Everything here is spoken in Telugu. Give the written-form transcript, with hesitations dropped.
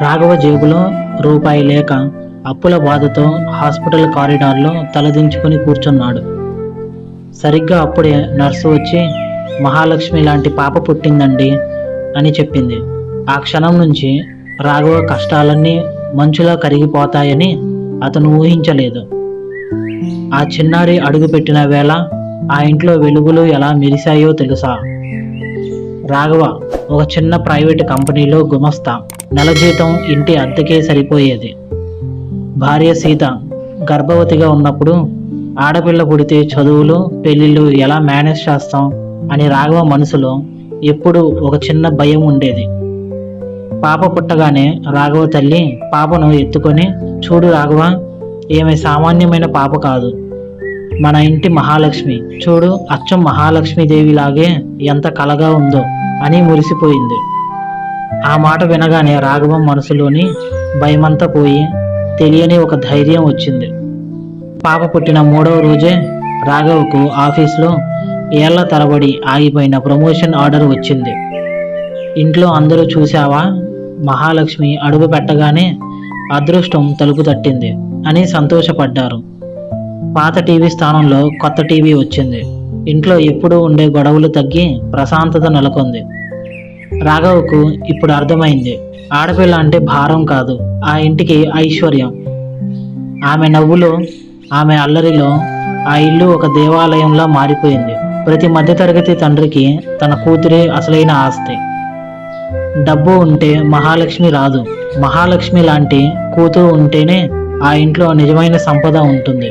రాఘవ జేబులో రూపాయి లేక అప్పుల బాధతో హాస్పిటల్ కారిడార్లో తలదించుకుని కూర్చున్నాడు. సరిగ్గా అప్పుడే నర్సు వచ్చి, మహాలక్ష్మి లాంటి పాప పుట్టిందండి అని చెప్పింది. ఆ క్షణం నుంచి రాఘవ కష్టాలన్నీ మంచులా కరిగిపోతాయని అతను ఊహించలేదు. ఆ చిన్నారి అడుగుపెట్టిన వేళ ఆ ఇంట్లో వెలుగులు ఎలా మెరిశాయో తెలుసా? రాఘవ ఒక చిన్న ప్రైవేటు కంపెనీలో గుమస్తా. నెల జీతం ఇంటి అద్దెకే సరిపోయేది. భార్య సీత గర్భవతిగా ఉన్నప్పుడు ఆడపిల్ల పుడితే చదువులు పెళ్ళిళ్ళు ఎలా మేనేజ్ చేస్తాం అని రాఘవ మనసులో ఎప్పుడూ ఒక చిన్న భయం ఉండేది. పాప పుట్టగానే రాఘవ తల్లి పాపను ఎత్తుకొని, చూడు రాఘవ, ఏమి సామాన్యమైన పాప కాదు, మన ఇంటి మహాలక్ష్మి, చూడు అచ్చం మహాలక్ష్మీదేవిలాగే ఎంత కలగా ఉందో అని మురిసిపోయింది. ఆ మాట వినగానే రాఘవం మనసులోని భయమంతా పోయి తెలియని ఒక ధైర్యం వచ్చింది. పాప పుట్టిన 3వ రోజే రాఘవకు ఆఫీస్లో ఏళ్ల తరబడి ఆగిపోయిన ప్రమోషన్ ఆర్డర్ వచ్చింది. ఇంట్లో అందరూ చూశావా, మహాలక్ష్మి అడుగు పెట్టగానే అదృష్టం తలుపు తట్టింది అని సంతోషపడ్డారు. పాత టీవీ స్థానంలో కొత్త టీవీ వచ్చింది. ఇంట్లో ఎప్పుడూ ఉండే గొడవలు తగ్గి ప్రశాంతత నెలకొంది. రాఘవకు ఇప్పుడు అర్థమైంది, ఆడపిల్ల అంటే భారం కాదు, ఆ ఇంటికి ఐశ్వర్యం. ఆమె నవ్వులో, ఆమె అల్లరిలో ఆ ఇల్లు ఒక దేవాలయంలా మారిపోయింది. ప్రతి మధ్యతరగతి తండ్రికి తన కూతురే అసలైన ఆస్తి. డబ్బు ఉంటే మహాలక్ష్మి రాదు, మహాలక్ష్మి లాంటి కూతురు ఉంటేనే ఆ ఇంట్లో నిజమైన సంపద ఉంటుంది.